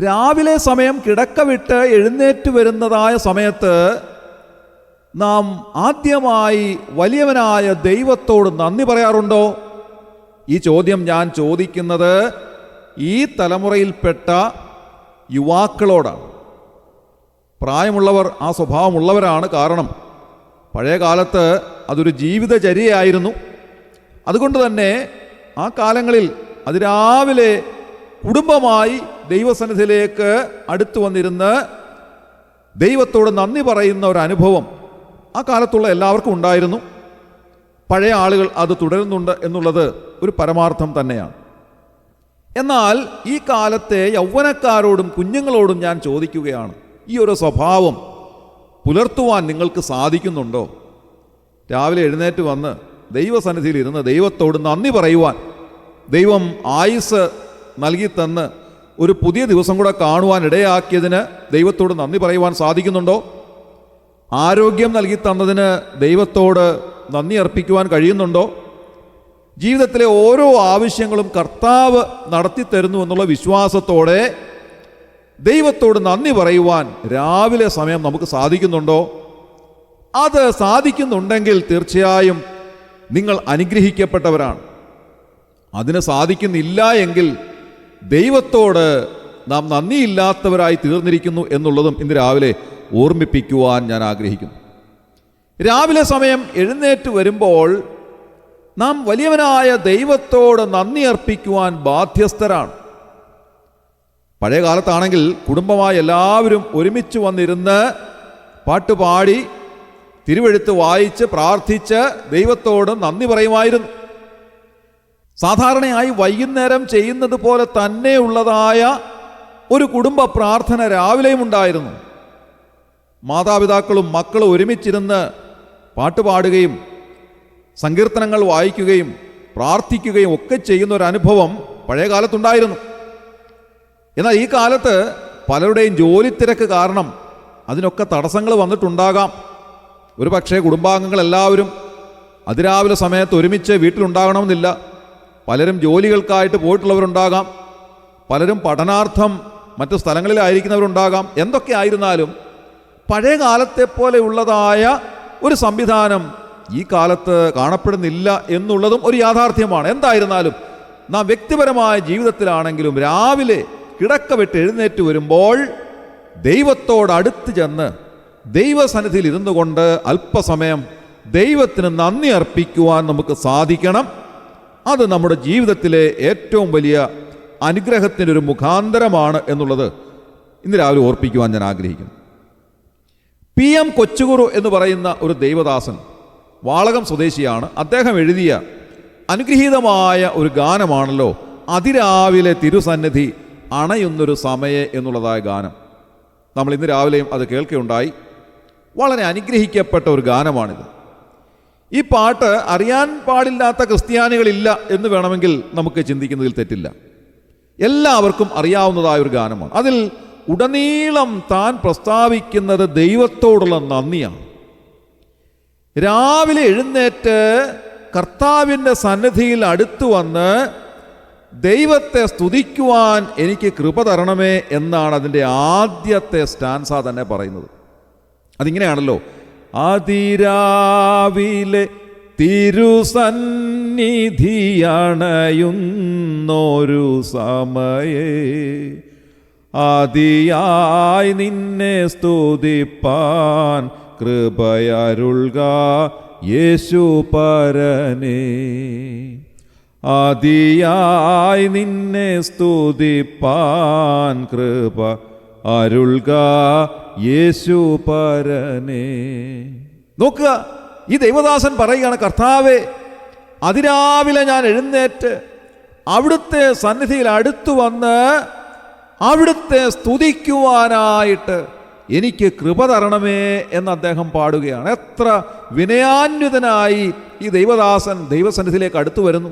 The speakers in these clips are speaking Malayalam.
രാവിലെ സമയം കിടക്ക വിട്ട് എഴുന്നേറ്റ് വരുന്നതായ സമയത്ത് നാം ആദ്യമായി വലിയവനായ ദൈവത്തോട് നന്ദി പറയാറുണ്ടോ? ഈ ചോദ്യം ഞാൻ ചോദിക്കുന്നത് ഈ തലമുറയിൽപ്പെട്ട യുവാക്കളോടാണ്. പ്രായമുള്ളവർ ആ സ്വഭാവമുള്ളവരാണ്. കാരണം പഴയ കാലത്ത് അതൊരു ജീവിതചര്യയായിരുന്നു. അതുകൊണ്ട് തന്നെ ആ കാലങ്ങളിൽ അതിരാവിലെ കുടുംബമായി ദൈവസന്നിധിയിലേക്ക് അടുത്തു വന്നിരുന്ന് ദൈവത്തോട് നന്ദി പറയുന്ന ഒരു അനുഭവം ആ കാലത്തുള്ള എല്ലാവർക്കും ഉണ്ടായിരുന്നു. പഴയ ആളുകൾ അത് തുടരുന്നുണ്ട് എന്നുള്ളത് ഒരു പരമാർത്ഥം തന്നെയാണ്. എന്നാൽ ഈ കാലത്തെ യൗവനക്കാരോടും കുഞ്ഞുങ്ങളോടും ഞാൻ ചോദിക്കുകയാണ്, ഈ ഒരു സ്വഭാവം പുലർത്തുവാൻ നിങ്ങൾക്ക് സാധിക്കുന്നുണ്ടോ? രാവിലെ എഴുന്നേറ്റ് വന്ന് ദൈവസന്നിധിയിൽ ഇരുന്ന് ദൈവത്തോട് നന്ദി പറയുവാൻ, ദൈവം ആയുസ് നൽകി തന്ന് ഒരു പുതിയ ദിവസം കൂടെ കാണുവാൻ ഇടയാക്കിയതിന് ദൈവത്തോട് നന്ദി പറയുവാൻ സാധിക്കുന്നുണ്ടോ? ആരോഗ്യം നൽകി തന്നതിന് ദൈവത്തോട് നന്ദി അർപ്പിക്കുവാൻ കഴിയുന്നുണ്ടോ? ജീവിതത്തിലെ ഓരോ ആവശ്യങ്ങളും കർത്താവ് നടത്തിത്തരുന്നു എന്നുള്ള വിശ്വാസത്തോടെ ദൈവത്തോട് നന്ദി പറയുവാൻ രാവിലെ സമയം നമുക്ക് സാധിക്കുന്നുണ്ടോ? അത് സാധിക്കുന്നുണ്ടെങ്കിൽ തീർച്ചയായും നിങ്ങൾ അനുഗ്രഹിക്കപ്പെട്ടവരാണ്. അതിന് സാധിക്കുന്നില്ല എങ്കിൽ ദൈവത്തോട് നാം നന്ദിയില്ലാത്തവരായി തീർന്നിരിക്കുന്നു എന്നുള്ളതും ഇന്ന് രാവിലെ ഓർമ്മിപ്പിക്കുവാൻ ഞാൻ ആഗ്രഹിക്കുന്നു. രാവിലെ സമയം എഴുന്നേറ്റ് വരുമ്പോൾ നാം വലിയവനായ ദൈവത്തോട് നന്ദി അർപ്പിക്കുവാൻ ബാധ്യസ്ഥരാണ്. പഴയ കാലത്താണെങ്കിൽ കുടുംബമായി എല്ലാവരും ഒരുമിച്ച് വന്നിരുന്ന് പാട്ടുപാടി തിരുവെഴുത്ത് വായിച്ച് പ്രാർത്ഥിച്ച് ദൈവത്തോട് നന്ദി പറയുമായിരുന്നു. സാധാരണയായി വൈകുന്നേരം ചെയ്യുന്നത് പോലെ തന്നെയുള്ളതായ ഒരു കുടുംബ പ്രാർത്ഥന രാവിലെയും ഉണ്ടായിരുന്നു. മാതാപിതാക്കളും മക്കളും ഒരുമിച്ചിരുന്ന് പാട്ടുപാടുകയും സങ്കീർത്തനങ്ങൾ വായിക്കുകയും പ്രാർത്ഥിക്കുകയും ഒക്കെ ചെയ്യുന്ന ഒരു അനുഭവം പഴയ കാലത്തുണ്ടായിരുന്നു. എന്നാൽ ഈ കാലത്ത് പലരുടെയും ജോലി തിരക്ക് കാരണം അതിനൊക്കെ തടസ്സങ്ങൾ വന്നിട്ടുണ്ടാകാം. ഒരു പക്ഷേ കുടുംബാംഗങ്ങൾ എല്ലാവരും അതിരാവിലെ സമയത്ത് ഒരുമിച്ച് വീട്ടിലുണ്ടാകണമെന്നില്ല. പലരും ജോലികൾക്കായിട്ട് പോയിട്ടുള്ളവരുണ്ടാകാം, പലരും പഠനാർത്ഥം മറ്റു സ്ഥലങ്ങളിലായിരിക്കുന്നവരുണ്ടാകാം. എന്തൊക്കെ ആയിരുന്നാലും പഴയ കാലത്തെ പോലെയുള്ളതായ ഒരു സംവിധാനം ഈ കാലത്ത് കാണപ്പെടുന്നില്ല എന്നുള്ളതും ഒരു യാഥാർത്ഥ്യമാണ്. എന്തായിരുന്നാലും നാം വ്യക്തിപരമായ ജീവിതത്തിലാണെങ്കിലും രാവിലെ കിടക്ക വിട്ട് എഴുന്നേറ്റ് വരുമ്പോൾ ദൈവത്തോടടുത്ത് ചെന്ന് ദൈവസന്നിധിയിൽ ഇരുന്നു കൊണ്ട് അല്പസമയം ദൈവത്തിന് നന്ദി അർപ്പിക്കുവാൻ നമുക്ക് സാധിക്കണം. അത് നമ്മുടെ ജീവിതത്തിലെ ഏറ്റവും വലിയ അനുഗ്രഹത്തിനൊരു മുഖാന്തരമാണ് എന്നുള്ളത് ഇന്ന് രാവിലെ ഓർപ്പിക്കുവാൻ ഞാൻ ആഗ്രഹിക്കുന്നു. PM കൊച്ചുകുറു എന്ന് പറയുന്ന ഒരു ദൈവദാസൻ വാളകം സ്വദേശിയാണ്. അദ്ദേഹം എഴുതിയ അനുഗ്രഹീതമായ ഒരു ഗാനമാണല്ലോ അതിരാവിലെ തിരുസന്നിധി അണയുന്നൊരു സമയെ എന്നുള്ളതായ ഗാനം. നമ്മൾ ഇന്ന് രാവിലെയും അത് കേൾക്കുകയുണ്ടായി. വളരെ അനുഗ്രഹിക്കപ്പെട്ട ഒരു ഗാനമാണിത്. ഈ പാട്ട് അറിയാൻ പാടില്ലാത്ത ക്രിസ്ത്യാനികളില്ല എന്ന് വേണമെങ്കിൽ നമുക്ക് ചിന്തിക്കുന്നതിൽ തെറ്റില്ല. എല്ലാവർക്കും അറിയാവുന്നതായ ഒരു ഗാനമാണ്. അതിൽ ഉടനീളം താൻ പ്രസ്താവിക്കുന്നത് ദൈവത്തോടുള്ള നന്ദിയാണ്. രാവിലെ എഴുന്നേറ്റ് കർത്താവിൻ്റെ സന്നിധിയിൽ അടുത്തു വന്ന് ദൈവത്തെ സ്തുതിക്കുവാൻ എനിക്ക് കൃപ തരണമേ എന്നാണ് അതിൻ്റെ ആദ്യത്തെ സ്റ്റാൻസ തന്നെ പറയുന്നത്. അതിങ്ങനെയാണല്ലോ, അതിരാവിലെ തിരുസന്നിധിയണയുന്നൊരു സമയേ ആദിയായി നിന്നെ സ്തുതിപ്പാൻ കൃപയരുൾക യേശു പരനേ. ആദിയായി നിന്നെ സ്തുതിപ്പാൻ കൃപ അരുൾക യേശു പരനേ. നോക്കുക, ഈ ദൈവദാസൻ പറയുകയാണ്, കർത്താവേ, അതിരാവിലെ ഞാൻ എഴുന്നേറ്റ് അവിടുത്തെ സന്നിധിയിൽ അടുത്തു വന്ന് അവിടുത്തെ സ്തുതിക്കുവാനായിട്ട് എനിക്ക് കൃപ തരണമേ എന്ന് അദ്ദേഹം പാടുകയാണ്. എത്ര വിനയാന്വിതനായി ഈ ദൈവദാസൻ ദൈവസന്നിധിയിലേക്ക് അടുത്തു വരുന്നു.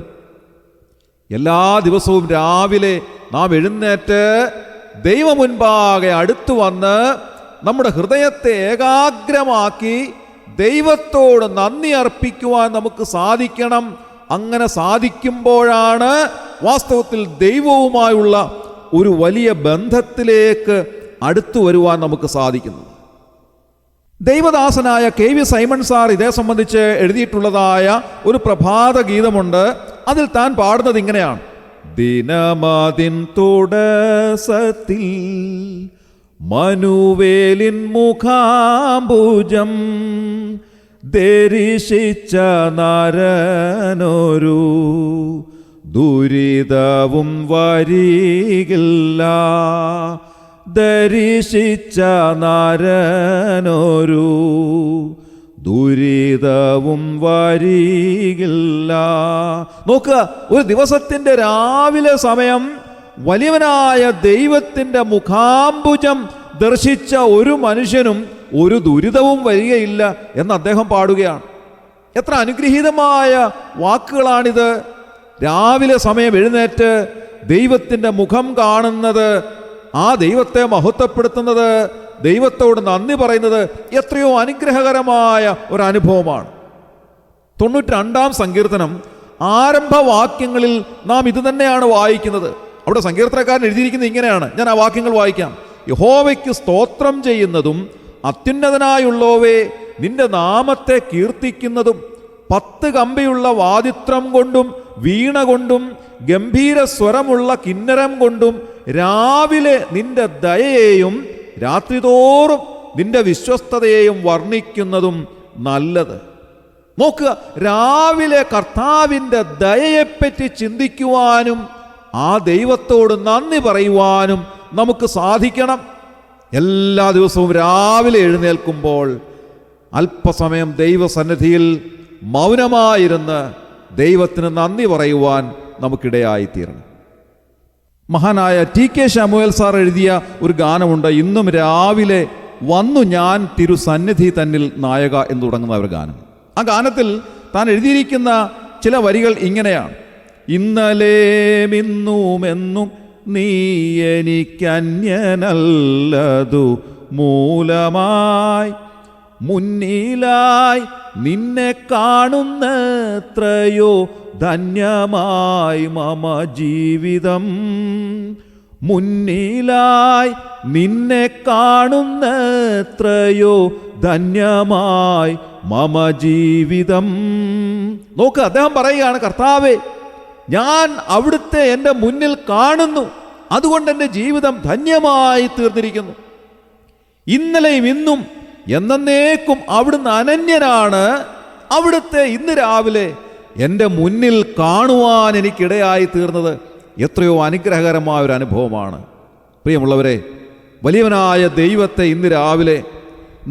എല്ലാ ദിവസവും രാവിലെ നാം എഴുന്നേറ്റ് ദൈവമുൻപാകെ അടുത്തു വന്ന് നമ്മുടെ ഹൃദയത്തെ ഏകാഗ്രമാക്കി ദൈവത്തോട് നന്ദി അർപ്പിക്കുവാൻ നമുക്ക് സാധിക്കണം. അങ്ങനെ സാധിക്കുമ്പോഴാണ് വാസ്തവത്തിൽ ദൈവവുമായുള്ള ഒരു വലിയ ബന്ധത്തിലേക്ക് അടുത്തു വരുവാൻ നമുക്ക് സാധിക്കുന്നു. ദൈവദാസനായ KV സൈമൺ സാർ ഇതേ സംബന്ധിച്ച് എഴുതിയിട്ടുള്ളതായ ഒരു പ്രഭാത ഗീതമുണ്ട്. അതിൽ താൻ പാടുന്നത് ഇങ്ങനെയാണ്: ദിനമതിൻ തുടസത്തിൽ മനുവേലിൻ മുഖാംബുജം ദരിശിച്ച നരനൊരു ദുരിതവും വരികില്ല, ദരിശിച്ച നരനൊരു ദുരിതവും വരികില്ല. നോക്കുക, ഒരു ദിവസത്തിൻ്റെ രാവിലെ സമയം വലിയവനായ ദൈവത്തിൻ്റെ മുഖാംബുജം ദർശിച്ച ഒരു മനുഷ്യനും ഒരു ദുരിതവും വരികയില്ല എന്ന് അദ്ദേഹം പാടുകയാണ്. എത്ര അനുഗ്രഹീതമായ വാക്കുകളാണിത്! രാവിലെ സമയം എഴുന്നേറ്റ് ദൈവത്തിൻ്റെ മുഖം കാണുന്നത്, ആ ദൈവത്തെ മഹത്വപ്പെടുത്തുന്നത്, ദൈവത്തോട് നന്ദി പറയുന്നത് എത്രയോ അനുഗ്രഹകരമായ ഒരു അനുഭവമാണ്. 92-ാം സങ്കീർത്തനം ആരംഭവാക്യങ്ങളിൽ നാം ഇത് തന്നെയാണ് വായിക്കുന്നത്. അവിടെ സങ്കീർത്തനക്കാരൻ എഴുതിയിരിക്കുന്നത് ഇങ്ങനെയാണ്, ഞാൻ ആ വാക്യങ്ങൾ വായിക്കാം: യഹോവയ്ക്ക് സ്തോത്രം ചെയ്യുന്നതും അത്യുന്നതനായുള്ളോവേ നിന്റെ നാമത്തെ കീർത്തിക്കുന്നതും 10 കമ്പിയുള്ള വാദിത്രം കൊണ്ടും വീണ കൊണ്ടും ഗംഭീര സ്വരമുള്ള കിന്നരം കൊണ്ടും രാവിലെ നിന്റെ ദയയെയും രാത്രിതോറും നിന്റെ വിശ്വസ്തതയെയും വർണ്ണിക്കുന്നതും നല്ലത്. നോക്കുക, രാവിലെ കർത്താവിൻ്റെ ദയയെപ്പറ്റി ചിന്തിക്കുവാനും ആ ദൈവത്തോട് നന്ദി പറയുവാനും നമുക്ക് സാധിക്കണം. എല്ലാ ദിവസവും രാവിലെ എഴുന്നേൽക്കുമ്പോൾ അല്പസമയം ദൈവസന്നിധിയിൽ മൗനമായിരുന്ന് ദൈവത്തിന് നന്ദി പറയുവാൻ നമുക്കിടയായിത്തീരണം. മഹാനായ TK ശമൂവേൽ സാർ എഴുതിയ ഒരു ഗാനമുണ്ട്, ഇന്നും രാവിലെ വന്നു ഞാൻ തിരുസന്നിധി തന്നിൽ നായക എന്ന് തുടങ്ങുന്ന ഒരു ഗാനം. ആ ഗാനത്തിൽ താൻ എഴുതിയിരിക്കുന്ന ചില വരികൾ ഇങ്ങനെയാണ്: ഇന്നലെയും ഇന്നുമെന്നും നീ എനിക്കന്യനല്ലതു മൂലമായി മുന്നിലായി നിന്നെ കാണുന്നത്രയോ ധന്യമായി മമ ജീവിതം, മുന്നിലായി നിന്നെ കാണുന്നത്രയോ ധന്യമായി മമ ജീവിതം. നോക്ക്, അദ്ദേഹം പറയുകയാണ്, കർത്താവേ, ഞാൻ അവിടുത്തെ എൻ്റെ മുന്നിൽ കാണുന്നു, അതുകൊണ്ട് എൻ്റെ ജീവിതം ധന്യമായി തീർന്നിരിക്കുന്നു. ഇന്നലെയും ഇന്നും എന്നേക്കും അവിടുന്ന് അനന്യനാണ്. അവിടുത്തെ ഇന്ന് രാവിലെ എൻ്റെ മുന്നിൽ കാണുവാൻ എനിക്കിടയായി തീർന്നത് എത്രയോ അനുഗ്രഹകരമായ ഒരു അനുഭവമാണ്. പ്രിയമുള്ളവരെ, വലിയവനായ ദൈവത്തെ ഇന്ന് രാവിലെ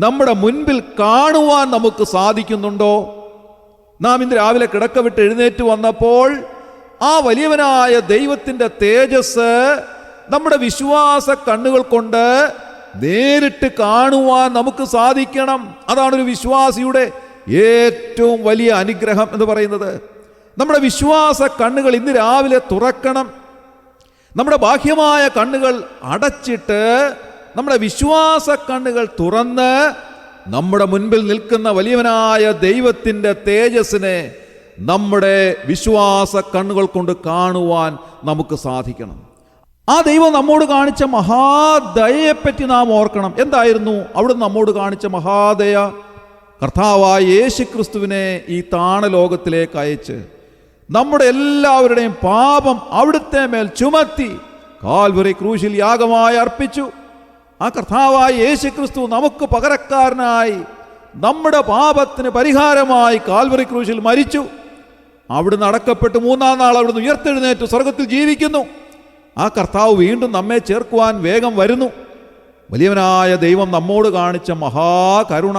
നമ്മുടെ മുൻപിൽ കാണുവാൻ നമുക്ക് സാധിക്കുന്നുണ്ടോ? നാം ഇന്ന് രാവിലെ കിടക്ക വിട്ട് എഴുന്നേറ്റ് വന്നപ്പോൾ ആ വലിയവനായ ദൈവത്തിൻ്റെ തേജസ് നമ്മുടെ വിശ്വാസ കണ്ണുകൾ കൊണ്ട് നേരിട്ട് കാണുവാൻ നമുക്ക് സാധിക്കണം. അതാണൊരു വിശ്വാസിയുടെ ഏറ്റവും വലിയ അനുഗ്രഹം എന്ന് പറയുന്നത്. നമ്മുടെ വിശ്വാസ കണ്ണുകൾ ഇന്ന് രാവിലെ തുറക്കണം. നമ്മുടെ ബാഹ്യമായ കണ്ണുകൾ അടച്ചിട്ട് നമ്മുടെ വിശ്വാസ കണ്ണുകൾ തുറന്ന് നമ്മുടെ മുൻപിൽ നിൽക്കുന്ന വലിയവനായ ദൈവത്തിൻ്റെ തേജസ്സിനെ നമ്മുടെ വിശ്വാസ കണ്ണുകൾ കൊണ്ട് കാണുവാൻ നമുക്ക് സാധിക്കണം. ആ ദൈവം നമ്മോട് കാണിച്ച മഹാദയയെപ്പറ്റി നാം ഓർക്കണം. എന്തായിരുന്നു അവിടുന്ന് നമ്മോട് കാണിച്ച മഹാദയ? കർത്താവായ യേശുക്രിസ്തുവിനെ ഈ താണലോകത്തിലേക്ക് അയച്ച് നമ്മുടെ എല്ലാവരുടെയും പാപം അവിടുത്തെ മേൽ ചുമത്തി കാൽവറി ക്രൂശിൽ യാഗമായി അർപ്പിച്ചു. ആ കർത്താവായ യേശുക്രിസ്തു നമുക്ക് പകരക്കാരനായി നമ്മുടെ പാപത്തിന് പരിഹാരമായി കാൽവറി ക്രൂശിൽ മരിച്ചു. അവിടുന്ന് അടക്കപ്പെട്ട് 3-ാം നാൾ അവിടുന്ന് ഉയർത്തെഴുന്നേറ്റ് സ്വർഗത്തിൽ ജീവിക്കുന്നു. ആ കർത്താവ് വീണ്ടും നമ്മെ ചേർക്കുവാൻ വേഗം വരുന്നു. വലിയവനായ ദൈവം നമ്മോട് കാണിച്ച മഹാകരുണ,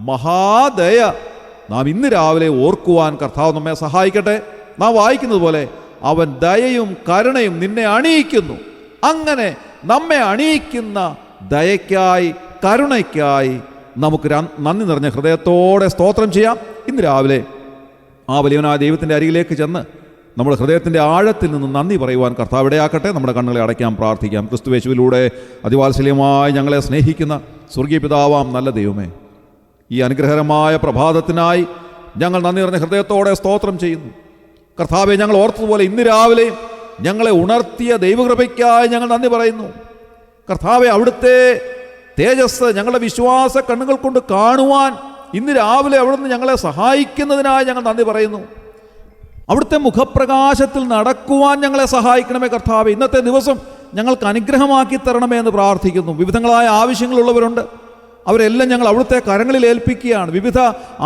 മഹാദയ നാം ഇന്ന് രാവിലെ ഓർക്കുവാൻ കർത്താവ് നമ്മെ സഹായിക്കട്ടെ. നാം വായിക്കുന്നത് പോലെ അവൻ ദയയും കരുണയും നിന്നെ അണിയിക്കുന്നു. അങ്ങനെ നമ്മെ അണിയിക്കുന്ന ദയയ്ക്കായി, കരുണയ്ക്കായി നമുക്ക് നന്ദി നിറഞ്ഞ ഹൃദയത്തോടെ സ്തോത്രം ചെയ്യാം. ഇന്ന് രാവിലെ ആ വലിയവനായ ദൈവത്തിൻ്റെ അരികിലേക്ക് ചെന്ന് നമ്മുടെ ഹൃദയത്തിൻ്റെ ആഴത്തിൽ നിന്ന് നന്ദി പറയുവാൻ കർത്താവ് ഇടയാക്കട്ടെ. നമ്മുടെ കണ്ണുകളെ അടയ്ക്കാം, പ്രാർത്ഥിക്കാം. ക്രിസ്തുയേശുവിലൂടെ അതിവാത്സല്യമായി ഞങ്ങളെ സ്നേഹിക്കുന്ന സ്വർഗീയ പിതാവാം നല്ല ദൈവമേ, ഈ അനുഗ്രഹകരമായ പ്രഭാതത്തിനായി ഞങ്ങൾ നന്ദി നിറഞ്ഞ ഹൃദയത്തോടെ സ്തോത്രം ചെയ്യുന്നു. കർത്താവെ, ഞങ്ങൾ ഓർത്തതുപോലെ ഇന്ന് രാവിലെ ഞങ്ങളെ ഉണർത്തിയ ദൈവകൃപയ്ക്കായി ഞങ്ങൾ നന്ദി പറയുന്നു. കർത്താവെ, അവിടുത്തെ തേജസ് ഞങ്ങളുടെ വിശ്വാസ കണ്ണുകൾ കൊണ്ട് കാണുവാൻ ഇന്ന് രാവിലെ അവിടുന്ന് ഞങ്ങളെ സഹായിക്കുന്നതിനായി ഞങ്ങൾ നന്ദി പറയുന്നു. അവിടുത്തെ മുഖപ്രകാശത്തിൽ നടക്കുവാൻ ഞങ്ങളെ സഹായിക്കണമേ കർത്താവെ. ഇന്നത്തെ ദിവസം ഞങ്ങൾക്ക് അനുഗ്രഹമാക്കി തരണമേ എന്ന് പ്രാർത്ഥിക്കുന്നു. വിവിധങ്ങളായ ആവശ്യങ്ങളുള്ളവരുണ്ട്, അവരെല്ലാം ഞങ്ങൾ അവിടുത്തെ കരങ്ങളിൽ ഏൽപ്പിക്കുകയാണ്. വിവിധ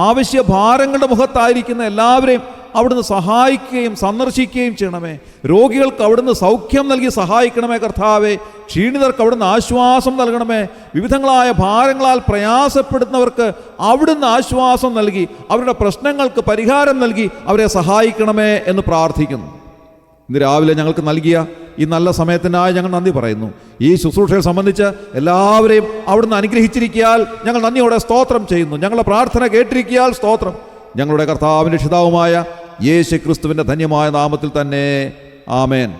ആവശ്യ ഭാരങ്ങളുടെ മുഖത്തായിരിക്കുന്ന എല്ലാവരെയും അവിടുന്ന് സഹായിക്കുകയും സന്ദർശിക്കുകയും ചെയ്യണമേ. രോഗികൾക്ക് അവിടുന്ന് സൗഖ്യം നൽകി സഹായിക്കണമേ കർത്താവെ. ക്ഷീണിതർക്ക് അവിടുന്ന് ആശ്വാസം നൽകണമേ. വിവിധങ്ങളായ ഭാരങ്ങളാൽ പ്രയാസപ്പെടുന്നവർക്ക് അവിടുന്ന് ആശ്വാസം നൽകി അവരുടെ പ്രശ്നങ്ങൾക്ക് പരിഹാരം നൽകി അവരെ സഹായിക്കണമേ എന്ന് പ്രാർത്ഥിക്കുന്നു. ഇന്ന് രാവിലെ ഞങ്ങൾക്ക് നൽകിയ ഈ നല്ല സമയത്തിനായി ഞങ്ങൾ നന്ദി പറയുന്നു. ഈ ശുശ്രൂഷയെ സംബന്ധിച്ച് എല്ലാവരെയും അവിടുന്ന് അനുഗ്രഹിച്ചിരിക്കാൻ ഞങ്ങൾ നന്ദിയോടെ സ്തോത്രം ചെയ്യുന്നു. ഞങ്ങളുടെ പ്രാർത്ഥന കേട്ടിരിക്കാൻ സ്തോത്രം. ഞങ്ങളുടെ കർത്താവിൻ്റെ രക്ഷിതാവുമായ യേശു ക്രിസ്തുവിൻ്റെ ധന്യമായ നാമത്തിൽ തന്നെ ആമേൻ.